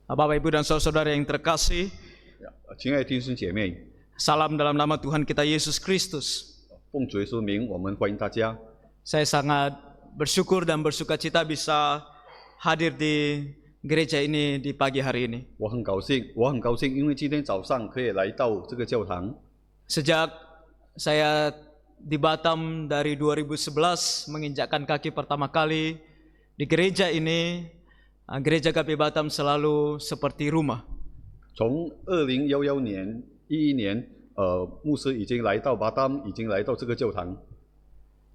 Bapak, Ibu, dan saudara-saudara yang terkasih, 亲爱的弟兄姐妹， salam dalam nama Tuhan kita Yesus Kristus. 奉主耶稣名，我们欢迎大家。 Saya sangat bersyukur dan bersukacita bisa hadir di gereja ini di pagi hari ini. 我很高兴，因为今天早上可以来到这个教堂。 Sejak saya di Batam dari 2011 menginjakkan kaki pertama kali di gereja ini, gereja KP Batam selalu seperti rumah. 从2011年、11年，牧师已经来到巴丹，已经来到这个教堂。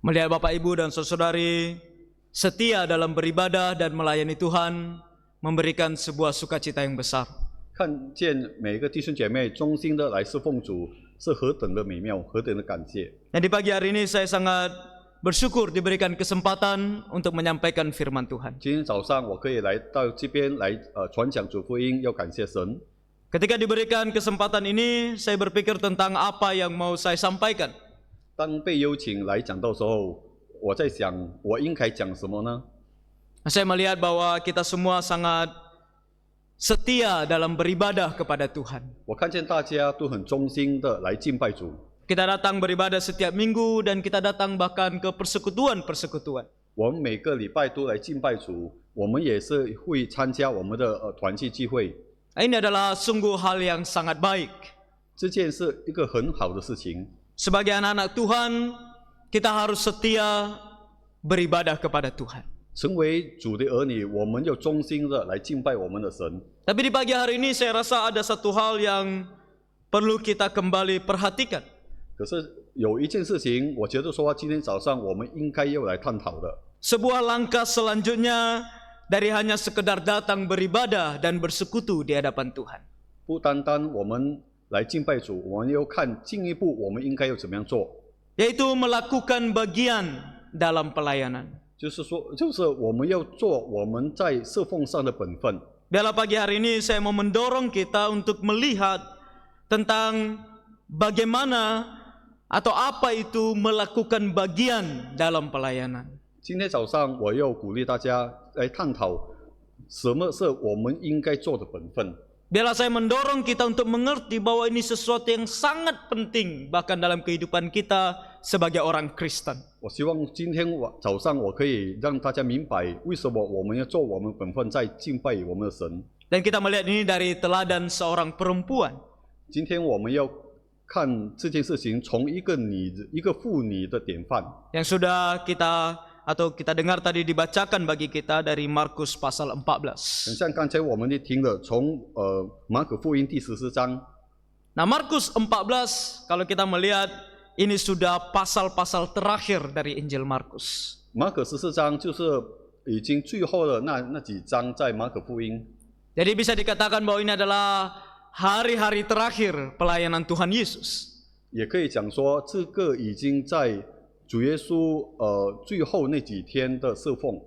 Melihat Bapak Ibu dan saudari setia dalam beribadah dan melayani Tuhan, memberikan sebuah sukacita yang besar. 看见每个弟兄姐妹忠心的来侍奉主，是何等的美妙，何等的感谢。 Dan di pagi hari ini saya sangat bersyukur diberikan kesempatan untuk menyampaikan firman Tuhan. 今天早上我可以来到这边来传讲主福音，要感谢神。 Ketika diberikan kesempatan ini, saya berpikir tentang apa yang mau saya sampaikan. 当被邀请来讲道时候，我在想我应该讲什么呢？ Saya melihat bahwa kita semua sangat setia dalam beribadah kepada Tuhan. 我看见大家都很忠心的来敬拜主。 Kita datang beribadah setiap minggu dan kita datang bahkan ke persekutuan-persekutuan. 我们每个礼拜都来敬拜主，我们也是会参加我们的团契聚会。 Ini adalah sungguh hal yang sangat baik. 这件是一个很好的事情。 Sebagai anak-anak Tuhan, kita harus setia beribadah kepada Tuhan. 成为主的儿女，我们要忠心的来敬拜我们的神。 Tapi di pagi hari ini saya rasa ada satu hal yang perlu kita kembali perhatikan. 可是有一件事情，我觉得说今天早上我们应该要来探讨的。 Sebuah langkah selanjutnya dari hanya sekedar datang beribadah dan bersekutu di hadapan Tuhan. 不单单我们来敬拜主，我们要看进一步我们应该要怎么样做。 Yaitu melakukan bagian dalam pelayanan. 就是我们要做我们在侍奉上的本分。 Dalam pagi hari ini saya mau mendorong kita untuk melihat tentang bagaimana atau apa itu melakukan bagian dalam pelayanan. 今天早上我要鼓励大家来探讨什么是我们应该做的本分。 Biarlah saya mendorong kita untuk mengerti bahwa ini sesuatu yang sangat penting bahkan dalam kehidupan kita sebagai orang Kristen. 我希望今天早上我可以让大家明白为什么我们要做我们本分，在敬拜我们的神。 Dan kita melihat ini dari teladan seorang perempuan. 今天我们要看这件事情从一个妇女的典范。 Yang sudah kita dengar tadi dibacakan bagi kita dari Markus pasal 14. 很像刚才我们听的，从马可福音第14章。 Nah, Markus 14 kalau kita melihat ini sudah pasal-pasal terakhir dari Injil Markus. 马可14章就是已经最后的那几章在马可福音。 Jadi bisa dikatakan bahwa ini adalah hari-hari terakhir pelayanan Tuhan Yesus. 也可以讲说，这个已经在主耶稣最后那几天的侍奉。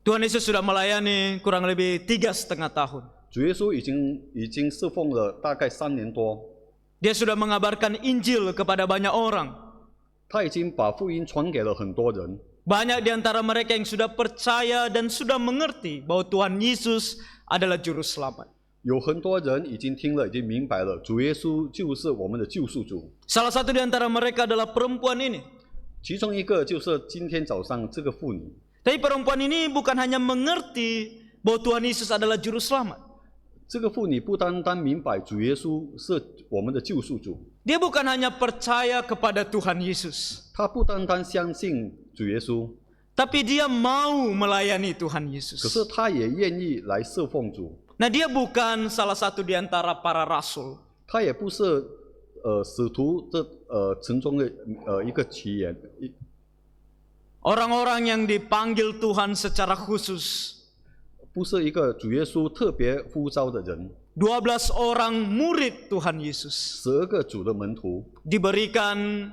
Tuhan Yesus sudah melayani kurang lebih 3,5 tahun. 主耶稣已经侍奉了大概3年多。 Dia sudah mengabarkan Injil kepada banyak orang. 他已经把福音传给了很多人。 Banyak di antara mereka yang sudah percaya dan sudah mengerti bahwa Tuhan Yesus adalah juru selamat. 有很多人已经听了，已经明白了，主耶稣就是我们的救赎主。 Salah satu di antara mereka adalah perempuan ini. 其中一个就是今天早上这个妇女。 Tapi perempuan ini bukan hanya mengerti bahwa Tuhan Yesus adalah juru selamat. 这个妇女不单单明白主耶稣是我们的救赎主， Dia bukan hanya percaya kepada Tuhan Yesus, 她不单单相信主耶稣， tapi dia mau melayani Tuhan 可 Yesus. 是她也愿意来侍奉主。 Nah, dia bukan salah satu di antara para rasul. 她也不是使徒的城中的一个起源， Orang-orang yang dipanggil Tuhan secara khusus. 不是一个主耶稣特别呼召的人。 12 orang murid Tuhan Yesus 12个主的门徒 diberikan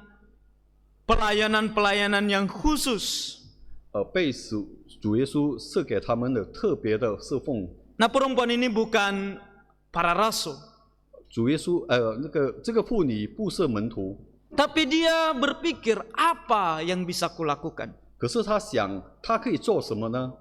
pelayanan-pelayanan yang khusus. 被主耶稣赐给他们的特别的侍奉。 Nah, perempuan ini bukan para rasul. 主耶稣这个妇女不是门徒， Tapi dia berpikir apa yang bisa kulakukan. 可是她想她可以做什么呢？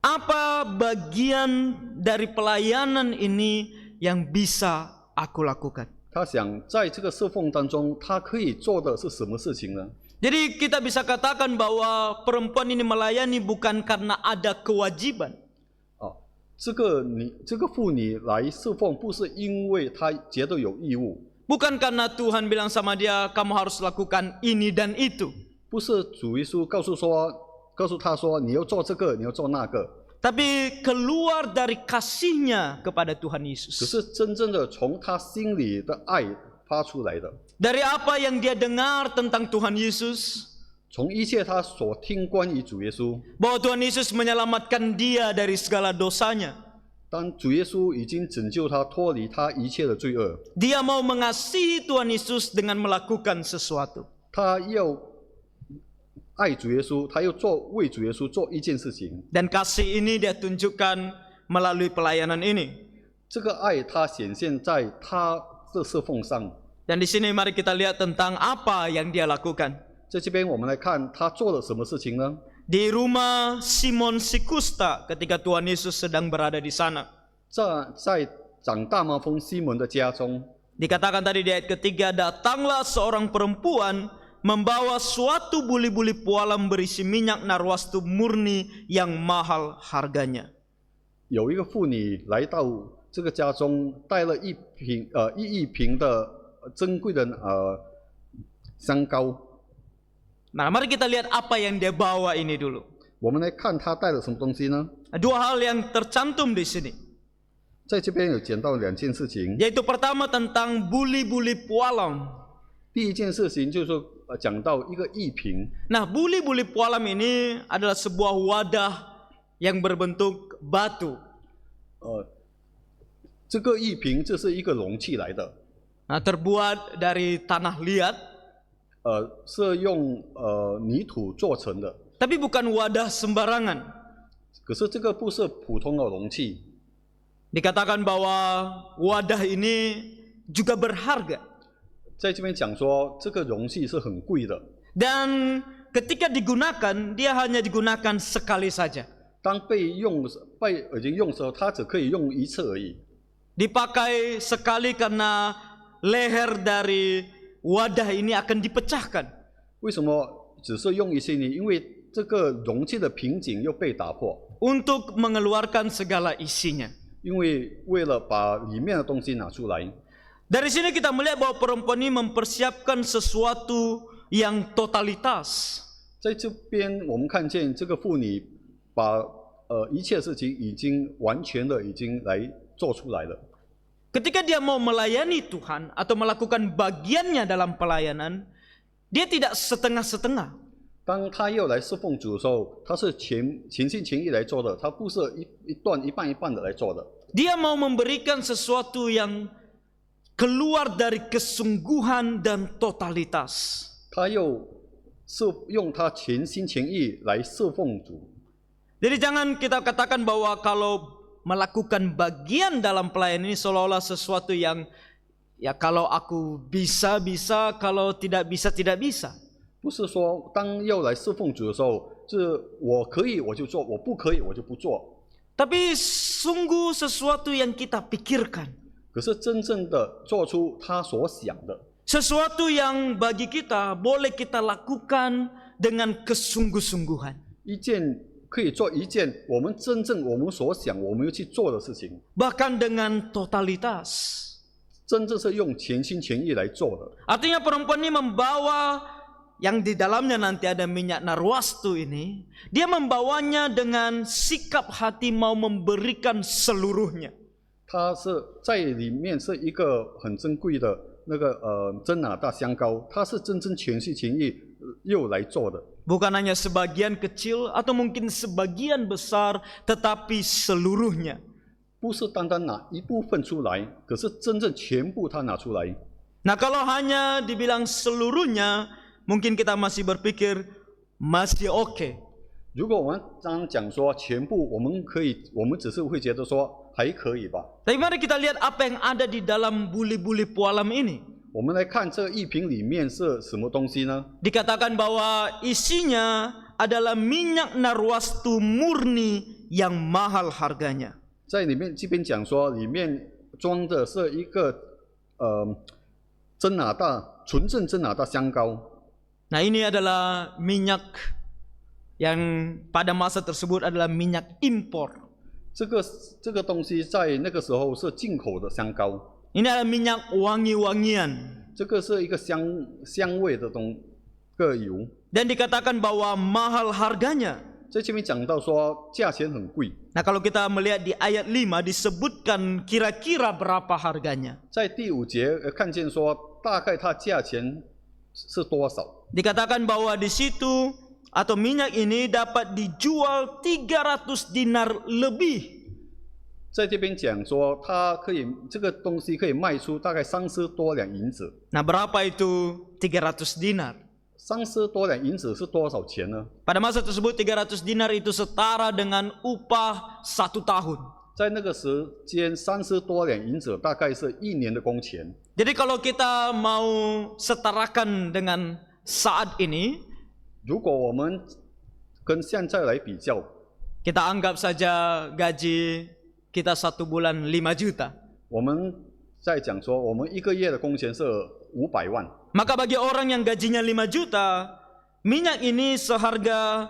apa bagian dari pelayanan ini yang bisa aku lakukan? 他想在这个侍奉当中，他可以做的是什么事情呢？ Jadi kita bisa katakan bahwa perempuan ini melayani bukan karena ada kewajiban. 啊，这个妇女来侍奉，不是因为她觉得有义务， Bukan karena Tuhan bilang sama dia, kamu harus lakukan ini dan itu. 不是主耶稣告诉她说你要做这个，你要做那个， Tapi keluar dari kasihnya kepada Tuhan 可 Yesus. 是真正的从她心里的爱发出来的， Dari apa yang dia dengar tentang Tuhan Yesus, 从一切她所听关于主耶稣， bahwa Tuhan Yesus menyelamatkan dia dari segala dosanya. 当主耶稣已经拯救她脱离她一切的罪恶， Dia mau mengasihi Tuhan Yesus dengan melakukan sesuatu. 她要爱主耶稣，她要为主耶稣做一件事情。 Dan kasih ini dia tunjukkan melalui pelayanan ini. 这个爱她显现在她的侍奉上。 Dan di sini mari kita lihat tentang apa yang dia lakukan. 在这边我们来看她做了什么事情呢？ Di rumah Simon Sikusta ketika Tuhan Yesus sedang berada di sana. 在长大麻风西门的家中， Dikatakan tadi di ayat ketiga, datanglah seorang perempuan membawa suatu buli-buli pualam berisi minyak narwastu murni yang mahal harganya. 有一个妇女来到这个家中，带了1亿瓶的珍贵的香膏。 Nah, mari kita lihat apa yang dia bawa ini dulu. 我们来看她带了什么东西呢？ Dua hal yang tercantum di sini. 在这边有讲到2件事情。 Yaitu pertama tentang buli-buli pualam. 第一件事情就是说，讲到一个一瓶。 Nah, buli-buli pualam ini adalah sebuah wadah yang berbentuk batu. 这个一瓶这是一个容器来的， Nah, terbuat dari tanah liat. 是用泥土做成的。 Tapi bukan wadah sembarangan. 可是这个不是普通的容器， Dikatakan bahwa wadah ini juga berharga. 在这边讲说这个容器是很贵的。 Dan ketika digunakan, dia hanya digunakan sekali saja. 当已经用的时候，它只可以用一次而已。 Dipakai sekali karena leher dari wadah ini akan dipecahkan. 为什么只是用一次呢？因为这个容器的瓶颈又被打破， Untuk mengeluarkan segala isinya. 因为为了把里面的东西拿出来。 Dari sini kita melihat bahwa perempuan ini mempersiapkan sesuatu yang totalitas. 在这边我们看见这个妇女把一切事情已经完全的已经来做出来了。 Ketika dia mau melayani Tuhan atau melakukan bagiannya dalam pelayanan, dia tidak setengah-setengah. 当他要来侍奉主的时候，他是全心全意来做的，他不是一半一半的来做的。 Dia mau memberikan sesuatu yang keluar dari kesungguhan dan totalitas. 他用他全心全意来侍奉主。 Jadi jangan kita katakan bahwa kalau melakukan bagian dalam pelayanan ini seolah-olah sesuatu yang ya kalau aku bisa, kalau tidak bisa, tidak bisa. 不是说当要来侍奉主的时候，是我可以我就做，我不可以我就不做。 Tapi sungguh sesuatu yang kita pikirkan. 可是真正的做出他所想的， Sesuatu yang bagi kita boleh kita lakukan dengan kesungguh-sungguhan. 可以做一件我们真正我们所想我们要去做的事情， Bahkan dengan totalitas. 真正是用全心全意来做的。 Artinya perempuan ini membawa yang di dalamnya nanti ada minyak narwastu ini. Dia membawanya dengan sikap hati mau memberikan seluruhnya. 它是在里面是一个很珍贵的那个真拿大香膏，它是真正全心全意又来做的。 Bukan hanya sebagian kecil atau mungkin sebagian besar, tetapi seluruhnya. 不是单单拿一部分出来，可是真正全部他拿出来。 Nah, kalau hanya dibilang seluruhnya, mungkin kita masih berpikir masih oke. 如果我们刚讲说全部，我们只是会觉得说还可以吧。 Tapi mari kita lihat apa yang ada di dalam buli-buli pualam ini. 我们来看这一瓶里面是什么东西呢？ Dikatakan bahwa isinya adalah minyak narwastu murni yang mahal harganya. 在里面这边讲说，里面装的是一个纯正真拿大香膏。 Nah, ini adalah minyak yang pada masa tersebut adalah minyak impor. 这个东西在那个时候是进口的香膏， Ini adalah minyak wangi-wangian. 这个是一个香味的个油。 Dan dikatakan bahwa mahal harganya. 在这边讲到说价钱很贵， Nah, kalau kita melihat di ayat 5 disebutkan kira-kira berapa harganya. 在第5节看见说大概它价钱是多少。 Dikatakan bahwa di situ atau minyak ini dapat dijual 300 dinar lebih. 在这边讲说它这个东西可以卖出大概30多两银子。 Nah, berapa itu 300 dinar? 30多两银子是多少钱呢？ Pada masa tersebut 300 dinar itu setara dengan upah 1 tahun. 在那个时间，30多两银子大概是1年的工钱。 Jadi kalau kita mau setarakan dengan saat ini, 如果我们跟现在来比较， kita anggap saja gaji kita 1 bulan 5 juta. 我们在讲说，我们1个月的工钱是500万。 Maka bagi orang yang gajinya 5 juta, minyak ini seharga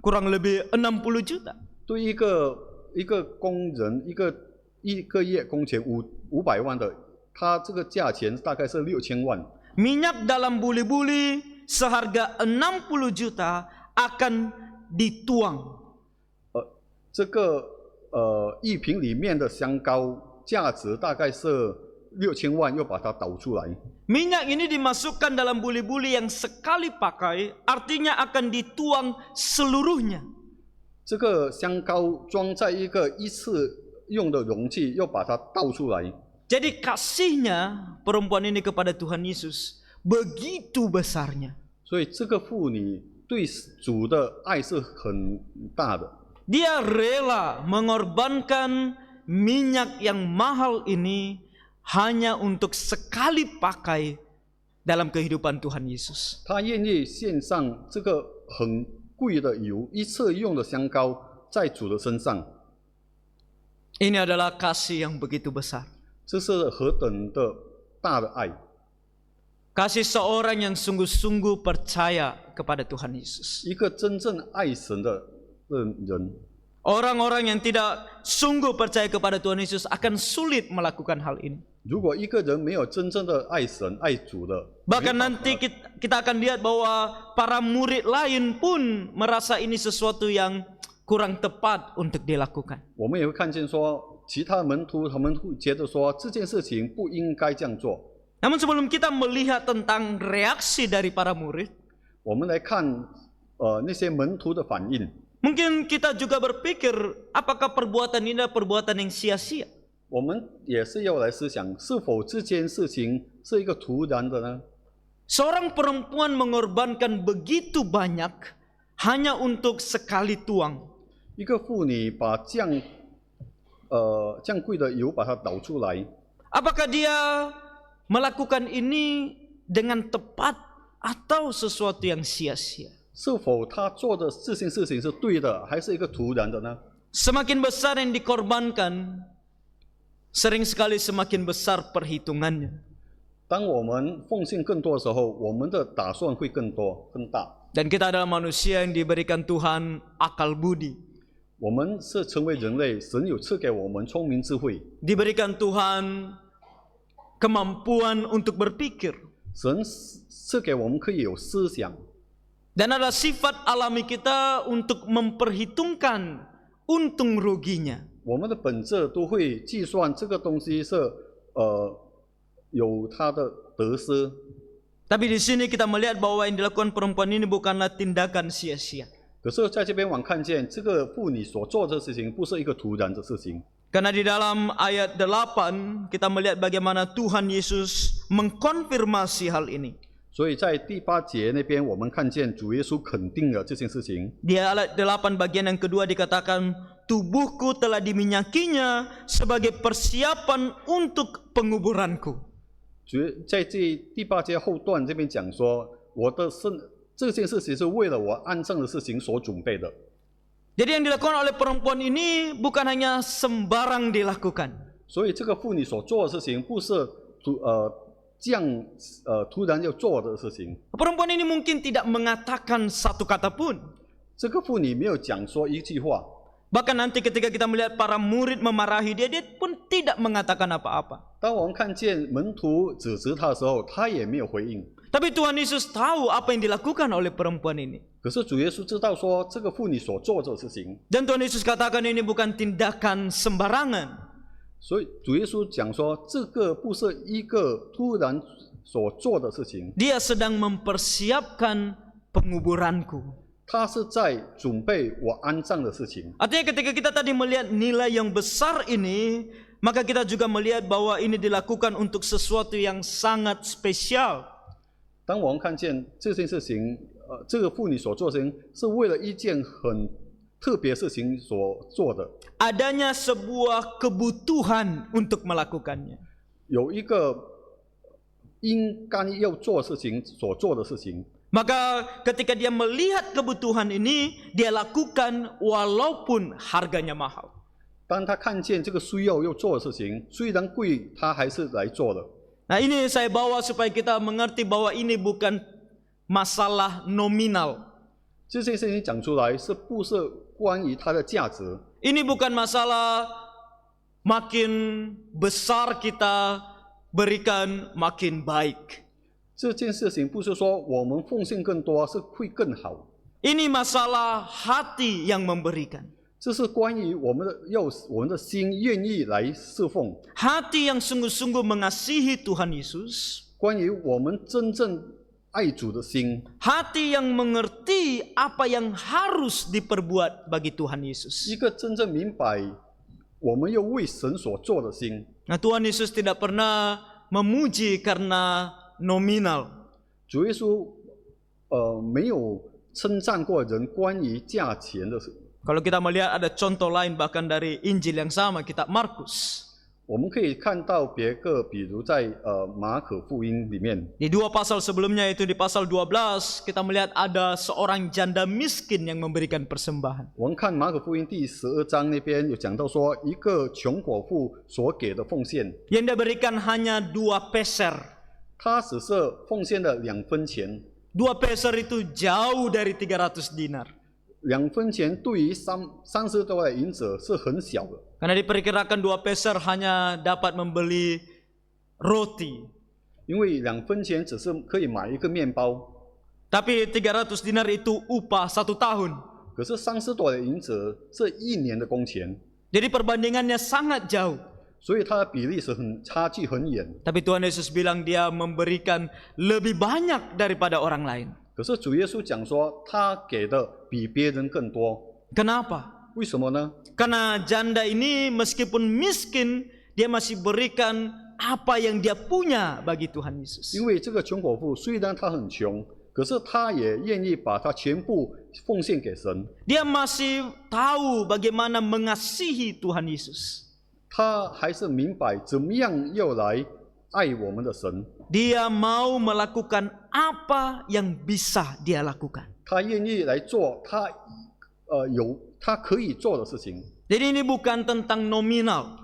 kurang lebih 60 juta. 对一个工人，一个月工钱500万的，他这个价钱大概是6000万。 Minyak dalam buli-buli seharga 60 juta akan dituang. 这个1瓶里面的香膏价值大概是6000万，又把它倒出来。 Minyak ini dimasukkan dalam buli-buli yang sekali pakai, artinya akan dituang seluruhnya. 这个香膏装在一个一次用的容器，又把它倒出来。 Jadi kasihnya perempuan ini kepada Tuhan Yesus begitu besarnya. 所以这个妇女对主的爱是很大的。 Dia rela mengorbankan minyak yang mahal ini hanya untuk sekali pakai dalam kehidupan Tuhan Yesus. 她愿意献上这个很贵的油，一次用的香膏在主的身上。 Ini adalah kasih yang begitu besar. 这是何等的大的爱！ Kasih seorang yang sungguh-sungguh percaya kepada Tuhan Yesus. 一个真正爱神的人， Orang-orang yang tidak sungguh percaya kepada Tuhan Yesus akan sulit melakukan hal ini. 如果一个人没有真正的爱神、爱主的， Bahkan nanti kita akan lihat bahwa para murid lain pun merasa ini sesuatu yang kurang tepat untuk dilakukan. 我们也会看见说，其他门徒他们会觉得说这件事情不应该这样做。 Namun sebelum kita melihat tentang reaksi dari para murid, 我们来看那些门徒的反应。 mungkin kita juga berpikir apakah perbuatan ini adalah perbuatan yang sia-sia. 我们也是要来思想，是否这件事情是一个突然的呢？ Seorang perempuan mengorbankan begitu banyak hanya untuk sekali tuang. 一个妇女把这样贵的油把它倒出来， Apakah dia melakukan ini dengan tepat atau sesuatu yang sia-sia? 是否他做的这件事情是对的，还是一个突然的呢？ Semakin besar yang dikorbankan, sering sekali semakin besar perhitungannya. 当我们奉献更多的时候，我们的打算会更多、更大。 Dan kita adalah manusia yang diberikan Tuhan akal budi. 我们是成为人类，神有赐给我们聪明智慧， Diberikan Tuhan kemampuan untuk berpikir. 神赐给我们可以有思想。 Dan adalah sifat alami kita untuk memperhitungkan untung ruginya. 我们的本质都会计算这个东西是有它的得失。 Tapi di sini kita melihat bahwa yang dilakukan perempuan ini bukanlah tindakan sia-sia. 可是在这边我看见这个妇女所做的事情不是一个突然的事情。 Karena di dalam ayat 8 kita melihat bagaimana Tuhan Yesus mengkonfirmasi hal ini. 所以在第8节那边，我们看见主耶稣肯定了这件事情。 Di ayat 8 bagian yang kedua dikatakan, tubuhku telah diminyakinya sebagai persiapan untuk penguburanku. 在第8节后段这边讲说，这件事情是为了我安葬的事情所准备的。Jadi yang dilakukan oleh perempuan ini bukan hanya sembarang dilakukan. 所以这个妇女所做的事情，不是突然要做的事情。 Perempuan ini mungkin tidak mengatakan satu kata pun. 这个妇女没有讲说一句话， Bahkan nanti ketika kita melihat para murid memarahi dia, dia pun tidak mengatakan apa-apa. 当我们看见门徒指责她的时候，她也没有回应。 Tapi Tuhan Yesus tahu apa yang dilakukan oleh perempuan ini. 可是主耶稣知道说这个妇女所做的事情， Dan Tuhan Yesus katakan ini bukan tindakan sembarangan. 所以主耶稣讲说这个不是一个突然所做的事情， Dia sedang mempersiapkan penguburanku. 他是在准备我安葬的事情。 Artinya ketika kita tadi melihat nilai yang besar ini, maka kita juga melihat bahwa ini dilakukan untuk sesuatu yang sangat spesial. 当我们看见这件事情，这个妇女所做的事情是为了一件很特别的事情所做的， Adanya sebuah kebutuhan untuk melakukannya. 有一个应该要做的事情所做的事情。 Maka ketika dia melihat kebutuhan ini, dia lakukan walaupun harganya mahal. 当他看见这个需要做的事情，虽然贵，他还是来做的。 Nah, ini saya bawa supaya kita mengerti bahwa ini bukan masalah nominal. 这件事情讲出来，是不是关于它的价值？ Ini bukan masalah makin besar kita berikan makin baik. 这件事情不是说我们奉献更多是会更好， Ini masalah hati yang memberikan. 这是关于我们的心愿意来侍奉， Hati yang sungguh-sungguh mengasihi Tuhan Yesus. 关于我们真正爱主的心， Hati yang mengerti apa yang harus diperbuat bagi Tuhan Yesus. 一个真正明白我们要为神所做的心。 Nah, Tuhan Yesus tidak pernah memuji karena nominal. 主耶稣没有称赞过人关于价钱的事。 Kalau kita melihat ada contoh lain bahkan dari Injil yang sama, kitab Markus. 我们可以看到别个，比如在马可福音里面， Di dua pasal sebelumnya itu di pasal 12 kita melihat ada seorang janda miskin yang memberikan persembahan. 我们看马可福音第12章那边有讲到说，一个穷寡妇所给的奉献， Yang dia berikan hanya 2 peser. 他只是奉献了2分钱。 2 peser itu jauh dari 300 dinar. 2分钱对于30多的银子是很小的， Karena diperkirakan 2 peser hanya dapat membeli roti. 因为2分钱只是可以买一个面包， Tapi 300 dinar itu upah 1 tahun. 可是30多的银子是1年的工钱， Jadi perbandingannya sangat jauh. 所以它的比例是差距很远。 Tapi Tuhan Yesus bilang dia memberikan lebih banyak daripada orang lain. 可是主耶稣讲说，他给的比别人更多， Kenapa? 为什么呢？ Karena janda ini meskipun miskin, dia masih berikan apa yang dia punya bagi Tuhan Yesus. 因为这个穷寡妇虽然她很穷，可是她也愿意把她全部奉献给神。 Dia masih tahu bagaimana mengasihi Tuhan Yesus. 她还是明白怎么样要来爱我们的神。 Dia mau melakukan apa yang bisa dia lakukan. 她愿意来做她可以做的事情。 Jadi ini bukan tentang nominal,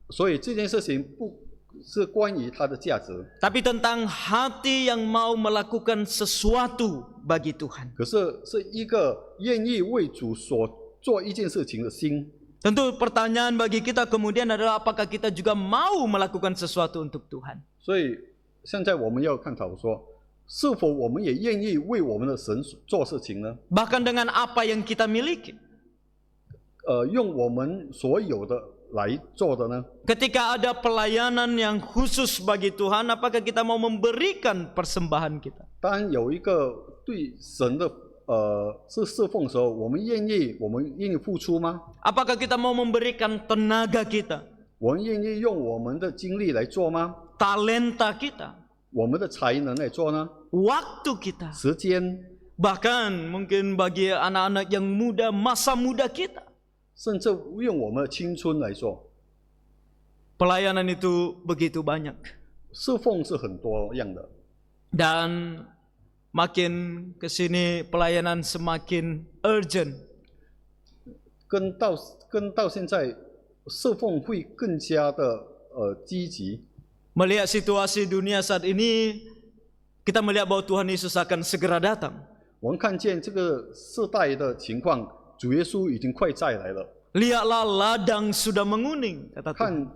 所以这件事情不是关于它的价值， tapi tentang hati yang mau melakukan sesuatu bagi Tuhan. 可是是一个愿意为主所做一件事情的心。 Tentu pertanyaan bagi kita kemudian adalah apakah kita juga mau melakukan sesuatu untuk Tuhan. 所以现在我们要探讨说，是否我们也愿意为我们的神做事情呢？ Bahkan dengan apa yang kita miliki. 用我们所有的来做的呢？ Ketika ada pelayanan yang khusus bagi Tuhan, apakah kita mau memberikan persembahan kita? 当有一个对神的是侍奉的时候，我们愿意付出吗？ Apakah kita mau memberikan tenaga kita, 我们愿意用我们的精力来做吗？ talenta kita, 我们的才能来做呢？ waktu kita, 时间， bahkan mungkin bagi anak-anak yang muda, masa muda kita. 甚至用我们的青春来做。 Pelayanan itu begitu banyak. 侍奉是很多样的， Dan makin ke sini pelayanan semakin urgent. 跟到现在侍奉会更加的积极。 Melihat situasi dunia saat ini, kita melihat bahwa Tuhan Yesus akan segera datang. 我们看见这个世代的情况，主耶稣已经快再来了。 Lihatlah ladang sudah menguning, kata Tuhan. 看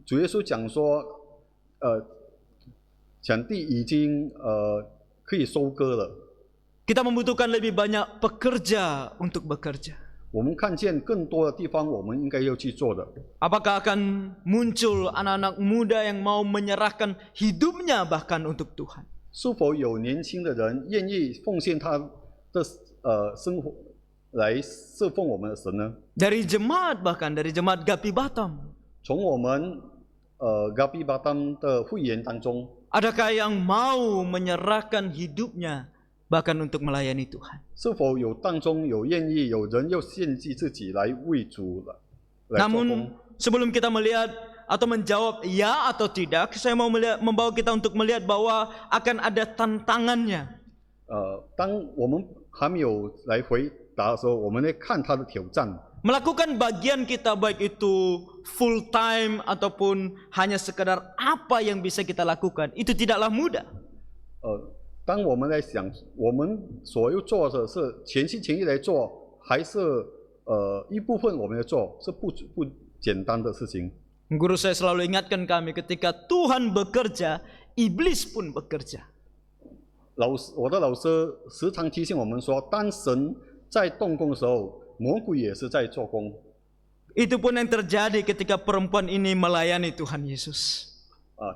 主耶稣讲说，场地已经可以收割了。 Kita membutuhkan lebih banyak pekerja untuk bekerja. 我们看见更多的地方，我们应该要去做的。 Apakah akan muncul anak-anak muda yang mau menyerahkan hidupnya bahkan untuk Tuhan? 是否有年轻的人愿意奉献他的生活来侍奉我们的神呢？ Dari jemaat, bahkan dari jemaat Gapi Batam. 从我们Gapi Batam 的会员当中， Adakah yang mau menyerahkan hidupnya bahkan untuk melayani Tuhan? 是否有当中有愿意有人要献祭自己来为主来做工？ Namun sebelum kita melihat atau menjawab ya atau tidak, saya mau membawa kita untuk melihat bahwa akan ada tantangannya. 当我们还没有来回答的时候，我们来看他的挑战。 Melakukan bagian kita, baik itu full time ataupun hanya sekedar apa yang bisa kita lakukan, itu tidaklah mudah. 当我们来想，我们所要做的是全心全意来做，还是一部分我们要做，是不简单的事情。 Guru saya selalu ingatkan kami, ketika Tuhan bekerja, iblis pun bekerja. 我的老师时常提醒我们说，当神在动工的时候，魔鬼也是在做工。 Itu pun yang terjadi ketika perempuan ini melayani Tuhan Yesus.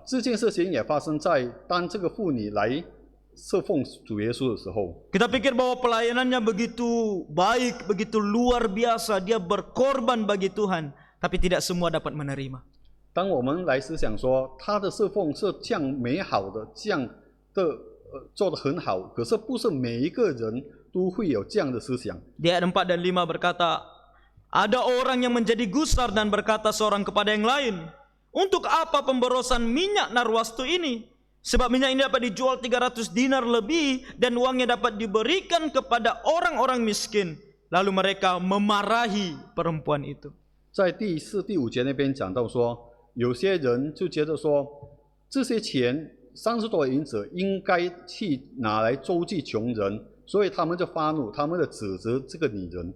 这件事情也发生在当这个妇女来侍奉主耶稣的时候。 Kita pikir bahwa pelayanannya begitu baik, begitu luar biasa, dia berkorban bagi Tuhan, tapi tidak semua dapat menerima. 当我们来思想说他的侍奉是这样美好的，这样的做得很好，可是不是每一个人都会有这样的思想。 Di ayat 4 dan 5 berkata, ada orang yang menjadi gusar dan berkata seorang kepada yang lain, untuk apa pemborosan minyak narwastu ini? Sebab minyak ini dapat dijual 300 dinar lebih dan uangnya dapat diberikan kepada orang-orang miskin. Lalu mereka memarahi perempuan itu. 在第4、第5节那边讲到说，有些人就觉得说，这些钱30多银子应该去拿来周济穷人，所以他们就发怒，他们就指责这个女人。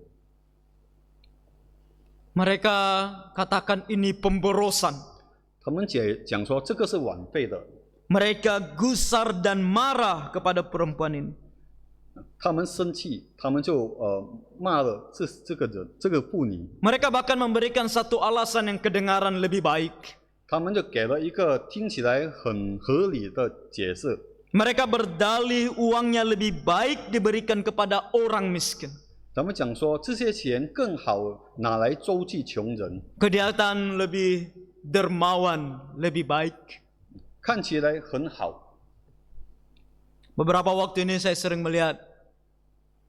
Mereka katakan ini pemborosan. 他们讲说这个是枉费的。 Mereka gusar dan marah kepada perempuan ini. 他们生气，他们就骂了这个人，这个妇女。 Mereka bahkan memberikan satu alasan yang kedengaran lebih baik. 他们就给了一个听起来很合理的解释。 Mereka berdalih uangnya lebih baik diberikan kepada orang miskin. 他们讲说这些钱更好拿来周济穷人， Kelihatan lebih dermawan, lebih baik. 看起来很好。 Beberapa waktu ini saya sering melihat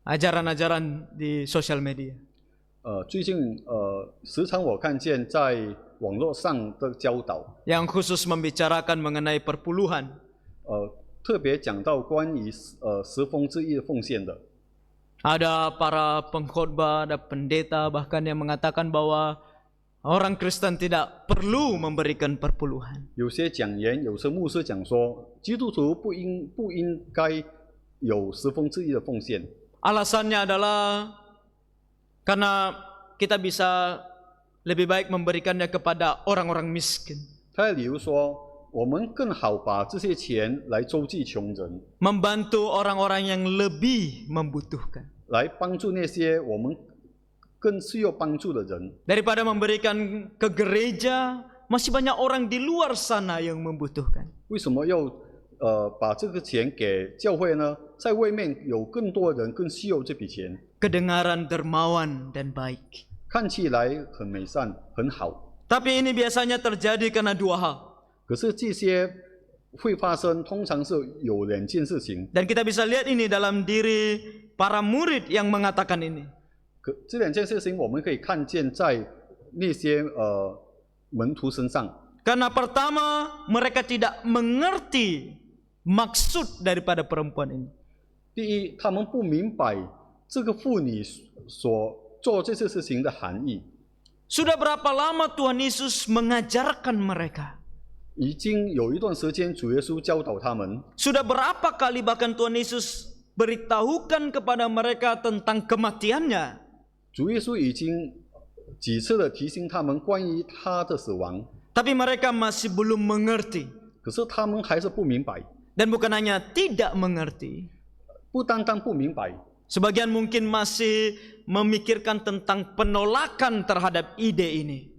ajaran-ajaran di sosial media. 最近时常我看见在网络上的教导， yang khusus membicarakan mengenai perpuluhan. 特别讲到关于1/10的奉献的。 Ada para pengkhotbah, ada pendeta bahkan yang mengatakan bahwa orang Kristen tidak perlu memberikan perpuluhan. 有些讲员，有些牧师讲说，基督徒不应该有1/10的奉献。 Alasannya adalah karena kita bisa lebih baik memberikannya kepada orang-orang miskin. 他的理由说，我们更好把这些钱来周济穷人， Membantu orang-orang yang lebih membutuhkan. 来帮助那些我们更需要帮助的人。 Daripada memberikan ke gereja, masih banyak orang di luar sana yang membutuhkan. 为什么要把这个钱给教会呢？在外面有更多人更需要这笔钱。 Kedengaran dermawan dan baik. 看起来很美善，很好。 Tapi ini biasanya terjadi karena dua hal. 可是这些会发生，通常是有2件事情。 Dan kita bisa lihat ini dalam diri para murid yang mengatakan ini. 这2件事情我们可以看见在那些门徒身上。 Karena pertama, mereka tidak mengerti maksud daripada perempuan ini. 第一，他们不明白这个妇女所做这些事情的含义。 Sudah berapa lama Tuhan Yesus mengajarkan mereka? 已经有一段时间，主耶稣教导他们， Sudah berapa kali bahkan Tuhan Yesus beritahukan kepada mereka tentang kematiannya? 主耶稣已经几次的提醒他们关于他的死亡， Tapi mereka masih belum mengerti. 可是他们还是不明白。 Dan bukan hanya tidak mengerti. 不单单不明白， Sebagian mungkin masih memikirkan tentang penolakan terhadap ide ini.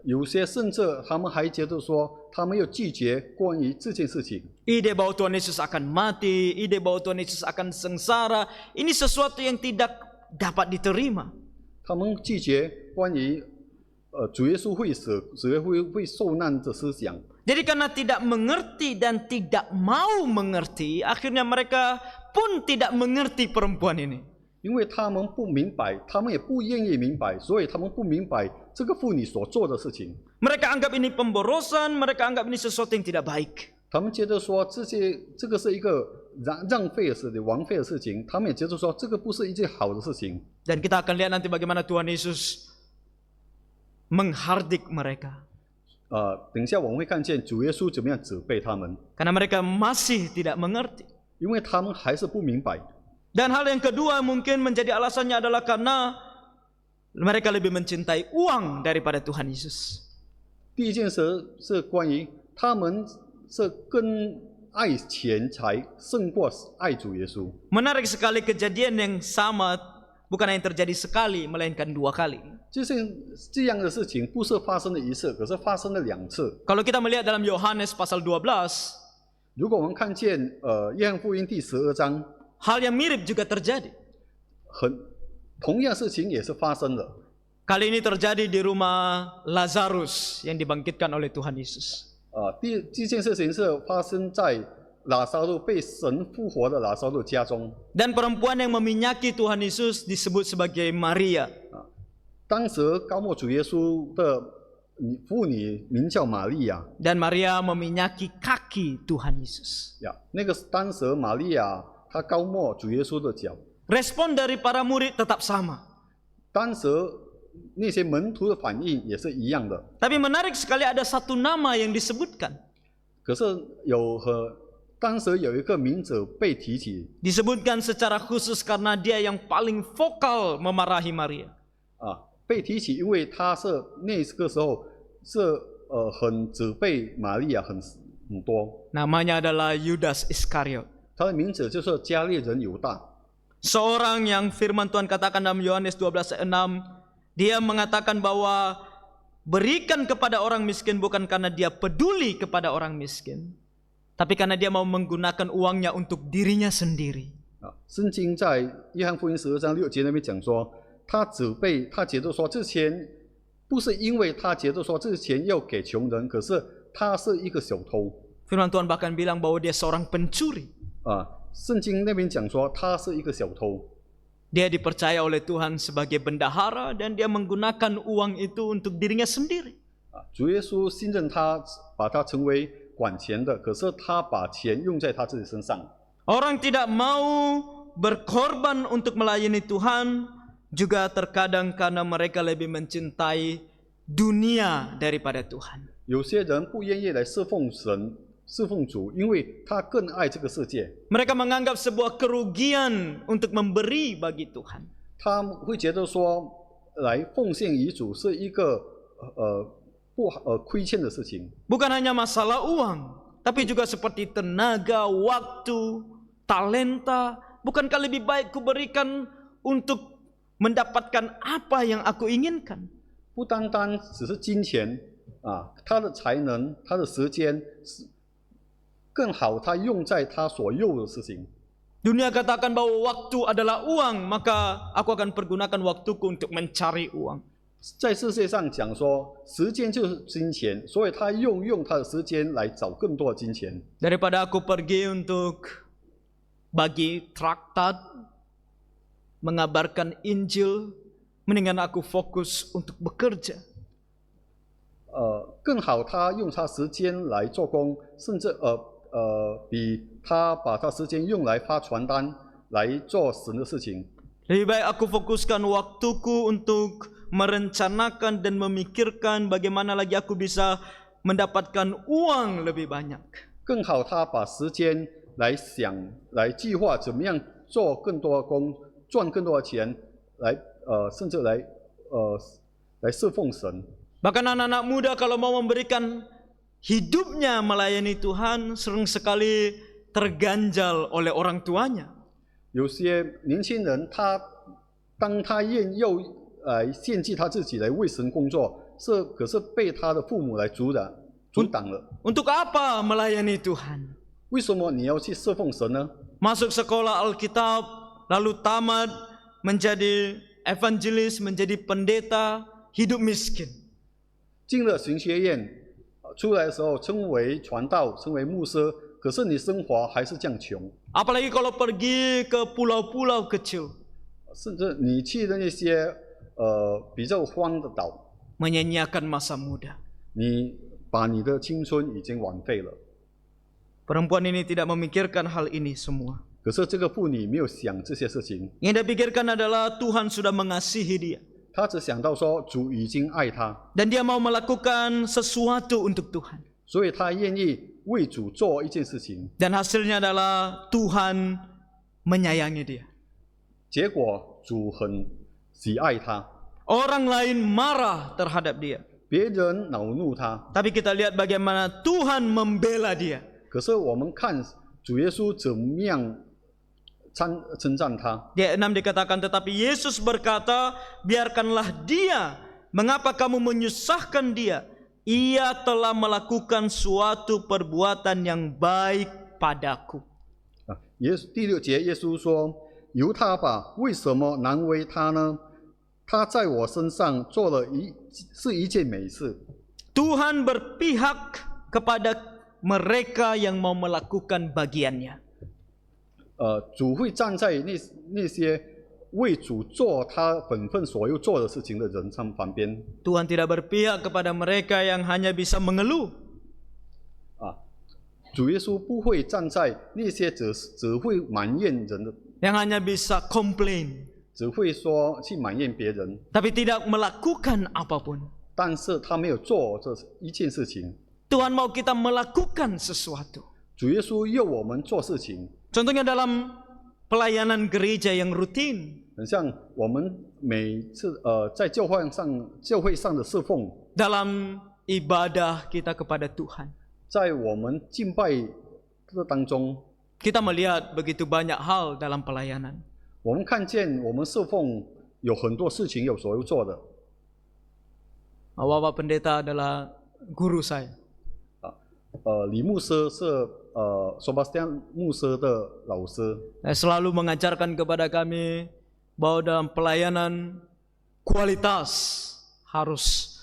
有些甚至他们还觉得说，他们要拒绝关于这件事情。 Ide bahwa Tuhan Yesus akan mati, ide bahwa Tuhan Yesus akan sengsara, ini sesuatu yang tidak dapat diterima. 他们拒绝关于主耶稣会死、主耶稣会受难的思想。 Jadi karena tidak mengerti dan tidak mau mengerti, akhirnya mereka pun tidak mengerti perempuan ini. 因为他们不明白，他们也不愿意明白，所以他们不明白这个妇女所做的事情。 Mereka anggap ini pemborosan, mereka anggap ini sesuatu yang tidak baik. 他们觉得说这个是一个浪费的事情、枉费的事情，他们也觉得说这个不是一件好的事情。 Dan kita akan lihat nanti bagaimana Tuhan Yesus menghardik mereka. 等一下我们会看见主耶稣怎么样责备他们， Karena mereka masih tidak mengerti. 因为他们还是不明白。 Dan hal yang kedua mungkin menjadi alasannya adalah karena mereka lebih mencintai uang daripada Tuhan Yesus. 第一件事是关于他们是更爱钱财胜过爱主耶稣。 Menarik sekali kejadian yang sama bukan yang terjadi sekali melainkan 2 kali. 就是这样的事情不是发生了一次，可是发生了2次。 Kalau kita melihat dalam Yohanes pasal 12, 如果我们看见约翰福音第12章， hal yang mirip juga terjadi. 同样事情也是发生了。 Kali ini terjadi di rumah Lazarus yang dibangkitkan oleh Tuhan Yesus. 第一件事情是发生在拉撒路被神复活的拉撒路家中。 Dan perempuan yang meminyaki Tuhan Yesus disebut sebagai Maria. 当时高莫主耶稣的妇女名叫玛利亚。 Dan Maria meminyaki kaki Tuhan Yesus. 那个当时玛利亚她高莫主耶稣的脚。 Respon dari para murid tetap sama. 当时那些门徒的反应也是一样的。 Tapi menarik sekali ada satu nama yang disebutkan. 可是当时有一个名字被提起。 Disebutkan secara khusus karena dia yang paling vokal memarahi Maria. 被提起，因为他是那个时候是很责备玛利亚很多。 Namanya adalah Yudas Iskariot. 他的名字就是加利人犹大。 Seorang yang firman Tuhan katakan dalam Yohanes 12 ayat 6, dia mengatakan bahwa berikan kepada orang miskin bukan karena dia peduli kepada orang miskin, tapi karena dia mau menggunakan uangnya untuk dirinya sendiri. 圣经在约翰福音12章6节那边讲说，他责备，他觉得说这钱不是因为他觉得说这钱要给穷人，可是他是一个小偷。 Firman Tuhan bahkan bilang bahwa dia seorang pencuri. 圣经那边讲说他是一个小偷。 Dia dipercaya oleh Tuhan sebagai bendahara dan dia menggunakan uang itu untuk dirinya sendiri. 主耶稣信任他，把他成为管钱的，可是他把钱用在他自己身上。 Orang tidak mau berkorban untuk melayani Tuhan juga terkadang karena mereka lebih mencintai dunia daripada Tuhan. 有些人不愿意来侍奉神、侍奉主，因为他更爱这个世界。 Mereka menganggap sebuah kerugian untuk memberi bagi Tuhan. 他会觉得说，来奉献于主是一个亏欠的事情。 Bukan hanya masalah uang, tapi juga seperti tenaga, waktu, talenta. Bukankah lebih baik kuberikan untuk mendapatkan apa yang aku inginkan? 不单单只是金钱他的才能、他的时间更好，他用在他所有的事情。 Dunia katakan bahwa waktu adalah uang, maka aku akan pergunakan waktuku untuk mencari uang. 在世界上讲说，时间就是金钱，所以他用他的时间来找更多的金钱。 Daripada aku pergi untuk bagi traktat, mengabarkan Injil, mendingan aku fokus untuk bekerja. 更好，他用他时间来做工，甚至比他把他时间用来发传单来做神的事情。Lebih baik aku fokuskan waktuku untuk merencanakan dan memikirkan bagaimana lagi aku bisa mendapatkan uang lebih banyak. 更好他把时间来想、来计划怎么样做更多的工，赚更多的钱，甚至来侍奉神。 Bahkan anak-anak muda kalau mau memberikan hidupnya melayani Tuhan sering sekali terganjal oleh orang tuanya. 有些年轻人当他愿意献祭他自己来为神工作，可是被他的父母来阻挡了。 Untuk apa melayani Tuhan? 为什么你要去侍奉神呢？ Masuk sekolah Alkitab, lalu tamat, menjadi evangelis, menjadi pendeta, hidup miskin. 进了神学院，出来的时候称为传道，称为牧师，可是你生活还是这样穷。 Apalagi kalau pergi ke pulau-pulau kecil, 甚至你去的那些比较荒的岛， menyanyiakan masa muda. 你把你的青春已经枉费了。 Perempuan ini tidak memikirkan hal ini semua. 可是这个妇女没有想这些事情， Yang dia pikirkan adalah Tuhan sudah mengasihi dia. 她只想到说主已经爱她， Dan dia mau melakukan sesuatu untuk Tuhan. 所以她愿意为主做一件事情。 Dan hasilnya adalah Tuhan menyayangi dia. 结果主很喜爱她， Orang lain marah terhadap dia. 别人恼怒她， Tapi kita lihat bagaimana Tuhan membela dia. 可是我们看主耶稣怎么样称赞她。 Di ayat 6 dikatakan, tetapi Yesus berkata, biarkanlah dia. Mengapa kamu menyusahkan dia? Ia telah melakukan suatu perbuatan yang baik padaku. 第6节，耶稣说：“由他吧，为什么难为他呢？他在我身上做了一件美事。” Tuhan berpihak kepada mereka yang mau melakukan bagiannya. 主会站在那些为主做他本分所要做的事情的人旁边。 Tuhan tidak berpihak kepada mereka yang hanya bisa mengeluh. 主耶稣不会站在那些只会埋怨人的， Yang hanya bisa komplain. 只会说去埋怨别人， Tapi tidak melakukan apapun. 但是他没有做这一件事情。 Tuhan mau kita melakukan sesuatu. 主耶稣要我们做事情， Contohnya dalam pelayanan gereja yang rutin. 很像我们每次在教会上的侍奉， Dalam ibadah kita kepada Tuhan. 在我们敬拜的当中， Kita melihat begitu banyak hal dalam pelayanan. 我们看见我们侍奉有很多事情有所要做的。 Bapak pendeta adalah guru saya. 李牧师是Sebastian 牧师的老师， Saya selalu mengajarkan kepada kami bahwa dalam pelayanan kualitas harus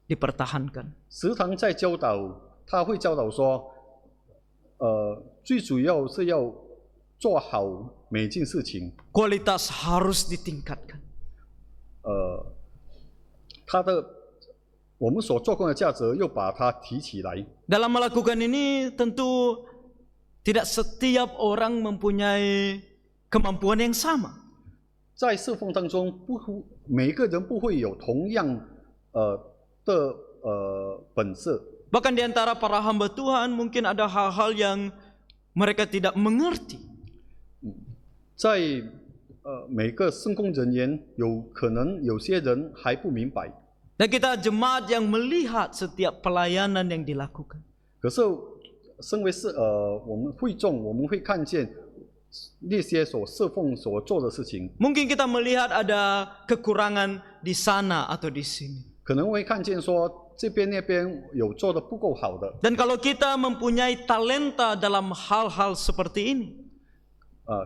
dipertahankan. 时常在教导，他会教导说，最主要是要做好每件事情， Kualitas harus ditingkatkan. 我们所做工的价值又把它提起来。 Dalam melakukan ini tentu tidak setiap orang mempunyai kemampuan yang sama. 在侍奉当中，每个人不会有同样的本事。 Bahkan di antara para hamba Tuhan mungkin ada hal-hal yang mereka tidak mengerti. 在每个圣工人员，可能有些人还不明白。 Dan kita jemaat yang melihat setiap pelayanan yang dilakukan. 可是，身为我们会众，我们会看见那些所侍奉所做的事情。 Mungkin kita melihat ada kekurangan di sana atau di sini. 可能会看见说这边那边有做的不够好的。 Dan kalau kita mempunyai talenta dalam hal-hal seperti ini,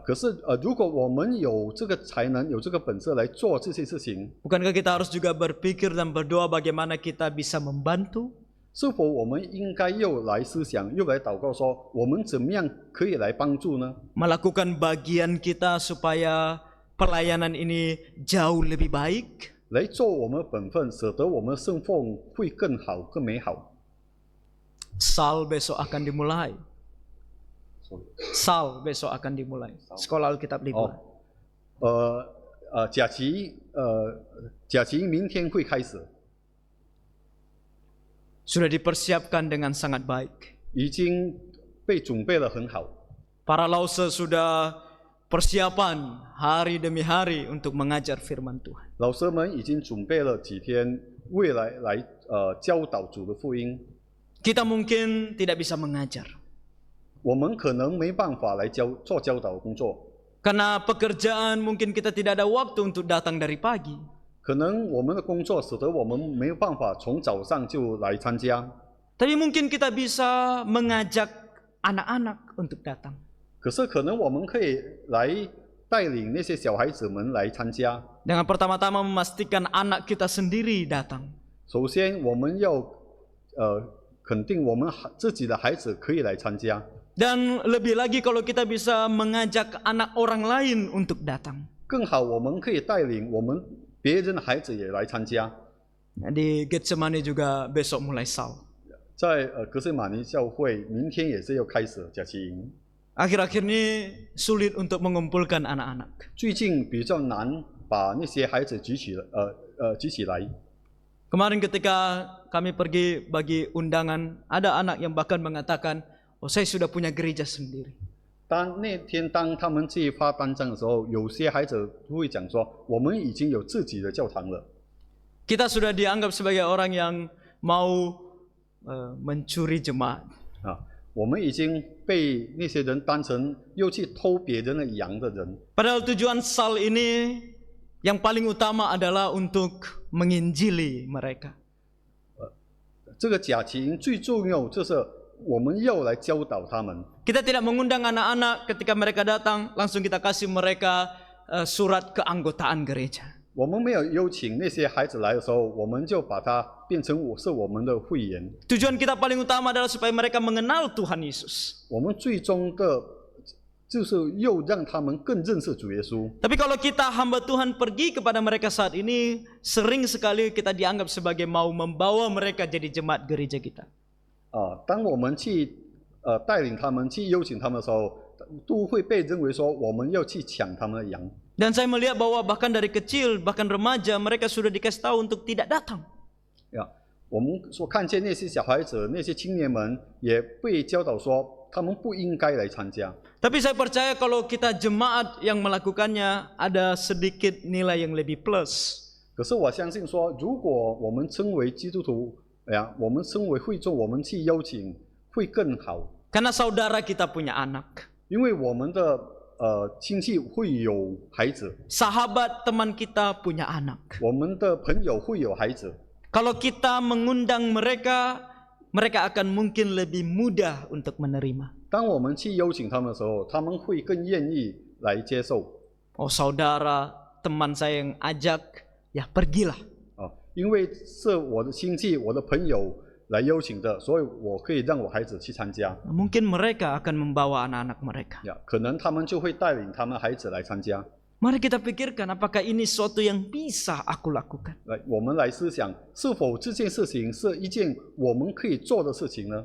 可是如果我们有这个才能，有这个本事来做这些事情， bukankah kita harus juga berpikir dan berdoa bagaimana kita bisa membantu? 是否我们应该又来思想，又来祷告说，我们怎么样可以来帮助呢？ Melakukan bagian kita supaya pelayanan ini jauh lebih baik. 来做我们的本分，使得我们的侍奉会更好、更美好。 Sal besok akan dimulai. Sal besok akan dimulai. Sekolah Alkitab Liburan. 假期明天会开始， Sudah dipersiapkan dengan sangat baik. 已经被准备得很好。 Para lause sudah persiapan hari demi hari untuk mengajar firman Tuhan. 老师们已经准备了几天，未来来教导主的福音。 Kita mungkin tidak bisa mengajar 我们可能没办法来做教导的工作， karena pekerjaan mungkin kita tidak ada waktu untuk datang dari pagi. 可能我们的工作使得我们没有办法从早上就来参加。 Tapi mungkin kita bisa mengajak anak-anak untuk datang. 可是可能我们可以来带领那些小孩子们来参加。 Dengan pertama-tama memastikan anak kita sendiri datang. 首先，我们要肯定我们自己的孩子可以来参加。 Dan lebih lagi kalau kita bisa mengajak anak orang lain untuk datang. 更好，我们可以带领我们别人的孩子也来参加。 Di Getsemani juga besok mulai saw. 在格塞马尼教会，明天也是要开始假期营。 Akhir-akhir ini sulit untuk mengumpulkan anak-anak. 最近比较难把那些孩子举起来。 Kemarin ketika kami pergi bagi undangan, ada anak yang bahkan mengatakan, "Oh, saya sudah punya gereja sendiri." 那天当他们去发单张的时候，有些孩子会讲说：“我们已经有自己的教堂了。” Kita sudah dianggap sebagai orang yang mau mencuri jemaat. 我们已经被那些人当成又去偷别人的羊的人。 Padahal tujuan sal ini yang paling utama adalah untuk menginjili mereka. 这个假期营最重要就是我们要来教导他们。 Kita tidak mengundang anak-anak ketika mereka datang, langsung kita kasih mereka surat keanggotaan gereja. 我们没有邀请那些孩子来的时候，我们就把它变成是我们的会员。 Tujuan kita paling utama adalah supaya mereka mengenal Tuhan Yesus. 我们最终的就是又让他们更认识主耶稣。 Tapi kalau kita hamba Tuhan pergi kepada mereka saat ini, sering sekali kita dianggap sebagai mau membawa mereka jadi jemaat gereja kita. 当我们去带领他们、去邀请他们的时候，都会被认为说我们要去抢他们的羊。 Dan saya melihat bahwa bahkan dari kecil, bahkan remaja, mereka sudah dikasih tahu untuk tidak datang. 我们所看见那些小孩子、那些青年们也被教导说，他们不应该来参加。 Tapi saya percaya kalau kita jemaat yang melakukannya, ada sedikit nilai yang lebih plus. 可是我相信说，如果我们称为基督徒，我们称为会众，我们去邀请会更好。 Karena saudara kita punya anak. 因为我们的亲戚会有孩子， Sahabat teman kita punya anak. 我们的朋友会有孩子。 Kalau kita mengundang mereka, mereka akan mungkin lebih mudah untuk menerima. 当我们去邀请他们的时候，他们会更愿意来接受。 Oh saudara, teman saya yang ajak, ya pergilah. 因为是我的亲戚、我的朋友来邀请的，所以我可以让我孩子去参加。 Mungkin mereka akan membawa anak-anak mereka. 可能他们就会带领他们孩子来参加。 Mari kita pikirkan apakah ini sesuatu yang bisa aku lakukan. 我们来思想，是否这件事情是一件我们可以做的事情呢？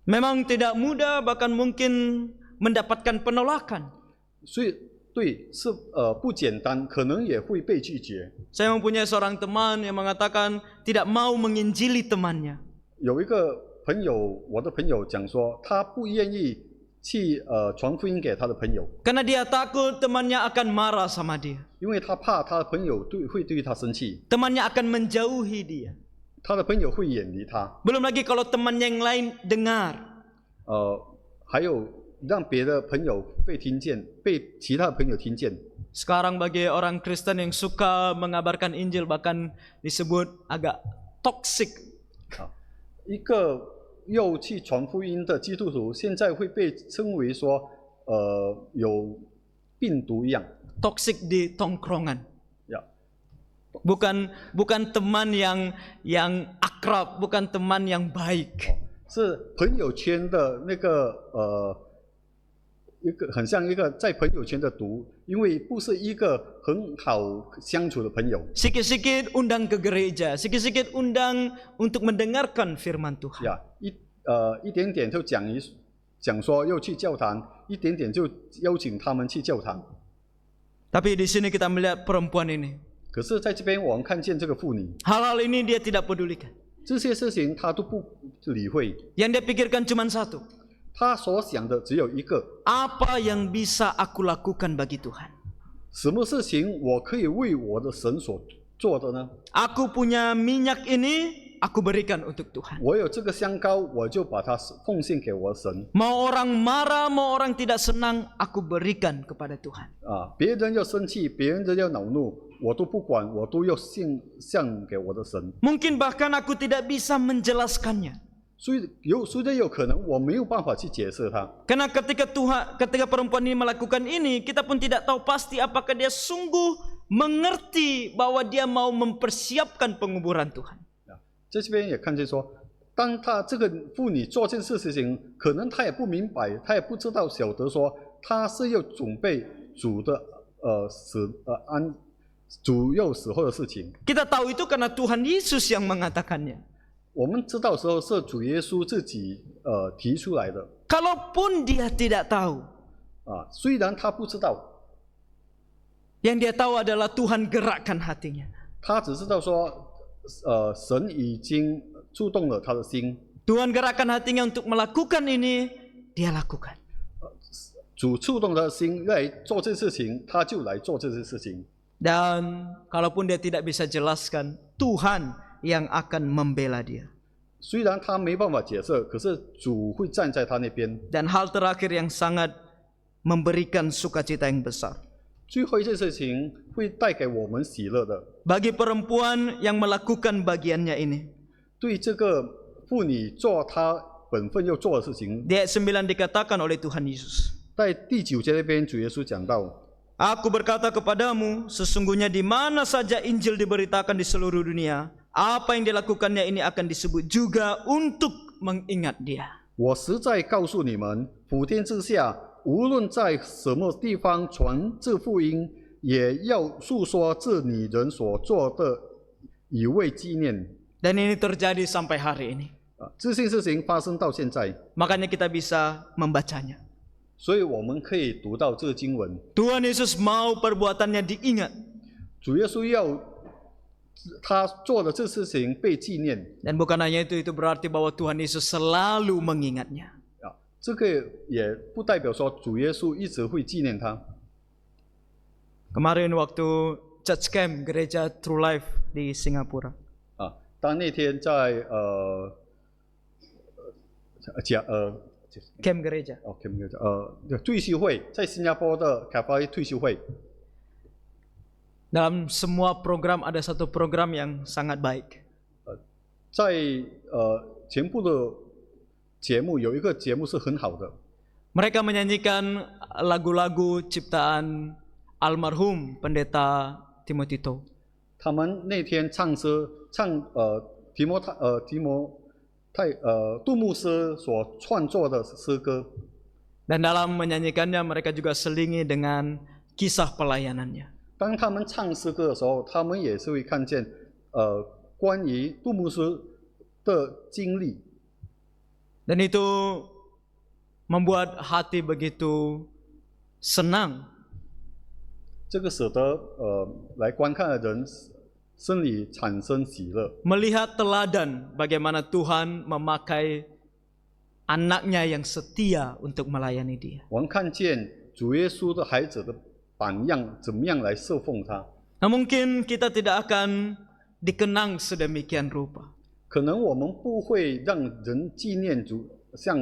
Memang tidak mudah, bahkan mungkin mendapatkan penolakan. 所以，对，是不简单，可能也会被拒绝。 Saya mempunyai seorang teman yang mengatakan tidak mau menginjili temannya. 有一个朋友，我的朋友讲说，他不愿意去传福音给他的朋友， Karena dia takut temannya akan marah sama dia. 因为他怕他的朋友会对他生气， Temannya akan menjauhi dia. 他的朋友会远离他。 Belum lagi kalau teman yang lain dengar. 还有让别的朋友被听见，被其他的朋友听见。 Sekarang bagi orang Kristen yang suka mengabarkan Injil bahkan disebut agak toksik. 一个又去传福音的基督徒，现在会被称为说，有病毒一样。 Toksik di tongkrongan. 呀， Bukan teman yang akrab, bukan teman yang baik. 是朋友圈的那个一个很像一个在朋友圈的毒，因为不是一个很好相处的朋友。 Sikit-sikit undang ke gereja, sikit-sikit undang untuk mendengarkan firman Tuhan. 呀，一点点就讲说要去教堂，一点点就邀请他们去教堂。Tapi di sini kita melihat perempuan ini. 可是在这边我们看见这个妇女， Hal-hal ini dia tidak pedulikan. 这些事情她都不理会， Yang dia pikirkan cuma satu. 她所想的只有一个： Apa yang bisa aku lakukan bagi Tuhan? 什么事情我可以为我的神所做的呢？ Aku punya minyak ini, aku berikan untuk Tuhan. 我有这个香膏，我就把它奉献给我的神。 Mau orang marah, mau orang tidak senang, aku berikan kepada Tuhan. 别人要生气，别人要恼怒，我都不管，我都要献给我的神。 Mungkin bahkan aku tidak bisa menjelaskannya. 所以虽然有可能我没有办法去解释它， Karena ketika perempuan ini melakukan ini, kita pun tidak tahu pasti apakah dia sungguh mengerti bahwa dia mau mempersiapkan penguburan Tuhan. 在这边也看见说，当她这个妇女做这件事情，可能她也不明白，她也不知道晓得说，她是要准备主的主要死后的事情。 Kita tahu itu karena Tuhan Yesus yang mengatakannya. 我们知道时候是主耶稣自己提出来的 Kalaupun dia tidak tahu, 虽然他不知道， yang dia tahu adalah Tuhan gerakkan hatinya. 他只知道说，神已经触动了他的心， Tuhan gerakkan hatinya untuk melakukan ini, dia lakukan. 主触动他的心来做这事情，他就来做这些事情。 Dan kalaupun dia tidak bisa jelaskan, Tuhan yang akan membela dia. 虽然他没办法解释，可是主会站在他那边。 Dan hal terakhir yang sangat memberikan sukacita yang besar. 最后一件事情会带给我们喜乐的。 Bagi perempuan yang melakukan bagiannya ini. 对这个妇女做她本分要做的事情， Di ayat 9 dikatakan oleh Tuhan Yesus. 在第9节那边主耶稣讲到， Aku berkata kepadamu, sesungguhnya di mana saja Injil diberitakan di seluruh dunia, apa yang dilakukannya ini akan disebut juga untuk mengingat dia. 我实在告诉你们，普天之下，无论在什么地方传这福音，也要述说这女人所做的，以为纪念。 Dan ini terjadi sampai hari ini. 这件事情发生到现在， Makanya kita bisa membacanya. 所以我们可以读到这个经文。 Tuhan Yesus mau perbuatannya diingat. 主耶稣要他做的这事情被纪念。 Dan bukan hanya itu berarti bahwa Tuhan Yesus selalu mengingatnya. 这个也不代表说主耶稣一直会纪念他。 Kemarin waktu church camp gereja True Life di Singapura. 当那天在camp gereja. 退休会，在新加坡的卡巴退休会。 Dalam semua program ada satu program yang sangat baik. 在全部的节目有一个节目是很好的。 Mereka menyanyikan lagu-lagu ciptaan almarhum pendeta Timothy Toh. 他们那天唱杜牧师所创作的诗歌。 Dan dalam menyanyikannya mereka juga selingi dengan kisah pelayanannya. 当他们唱诗歌的时候，他们也是会看见关于杜牧师的经历。 Dan itu membuat hati begitu senang. 这个使得来观看的人心里产生喜乐。 Melihat teladan bagaimana Tuhan memakai anaknya yang setia untuk melayani dia. 我们看见主耶稣的孩子的榜样，怎么样来侍奉他？ Nah, mungkin kita tidak akan dikenang sedemikian rupa. 可能我们不会让人纪念主，像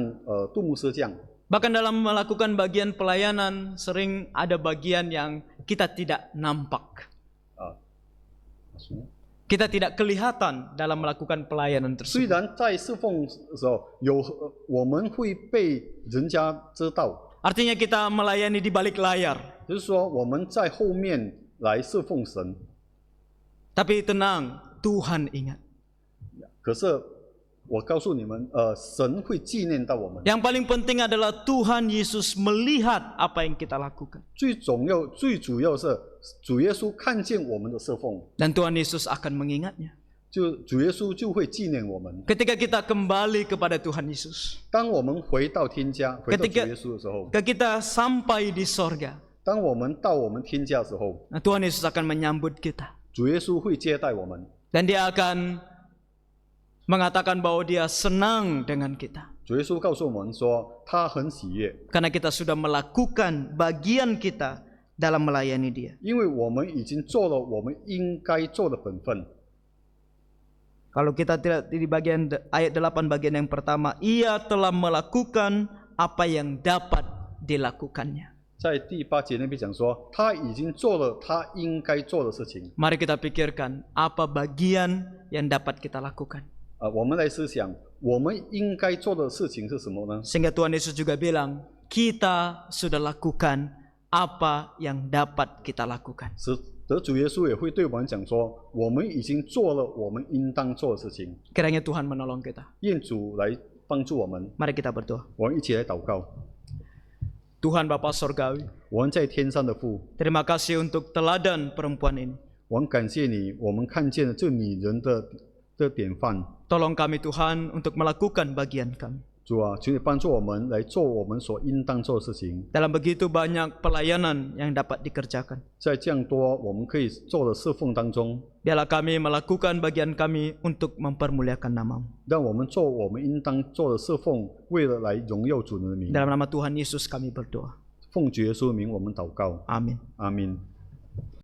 杜牧师这样。 Bahkan dalam melakukan bagian pelayanan sering ada bagian yang kita tidak nampak. Kita tidak kelihatan dalam melakukan pelayanan 虽 tersebut. 然在侍奉的时候我们会被人家知道， Artinya kita melayani di balik layar. 就是说我们在后面来侍奉神。 Tapi tenang, Tuhan ingat. 可是我告诉你们，神会纪念到我们。 Yang paling penting adalah Tuhan Yesus melihat apa yang kita lakukan. 最主要是主耶稣看见我们的侍奉， Dan Tuhan Yesus akan mengingatnya. 主耶稣就会纪念我们。 Ketika kita kembali kepada Tuhan Yesus. 当我们回到天家，回到主耶稣的时候， Ketika kita sampai di sorga. 当我们到我们天家的时候， Nah, Tuhan Yesus akan menyambut kita. 主耶稣会接待我们， Dan Dia akan mengatakan bahwa Dia senang dengan kita. 主耶稣告诉我们说，他很喜悦， Karena kita sudah melakukan bagian kita dalam melayani Dia. 因为我们已经做了我们应该做的本分。 Kalau kita tidak di bagian ayat 8 bagian yang pertama, ia telah melakukan apa yang dapat dilakukannya. 在第8节那边讲说，他已经做了他应该做的事情。 Mari kita pikirkan apa bagian yang dapat kita lakukan. 我们来思想，我们应该做的事情是什么呢？ Sehingga Tuhan Yesus juga bilang, kita sudah lakukan apa yang dapat kita lakukan. 使得主耶稣也会对我们讲说，我们已经做了我们应当做的事情。 Kiranya Tuhan menolong kita. 愿主来帮助我们， Mari kita berdoa. 我们一起来祷告。 Tuhan Bapa Sorgawi, 我们在天上的父， terima kasih untuk teladan perempuan ini. 我们感谢你，我们看见了这女人的典范。 Tolong kami Tuhan untuk melakukan bagian kami. 主啊，求你帮助我们来做我们所应当做的事情。 Dalam begitu banyak pelayanan yang dapat dikerjakan. 在这样多我们可以做的侍奉当中， Biarlah kami melakukan bagian kami untuk mempermuliakan nama-Mu. 让我们做我们应当做的侍奉，为了来荣耀主的名。 Dalam nama Tuhan Yesus kami berdoa. 奉主耶稣的名，我们祷告， Amin. 阿门。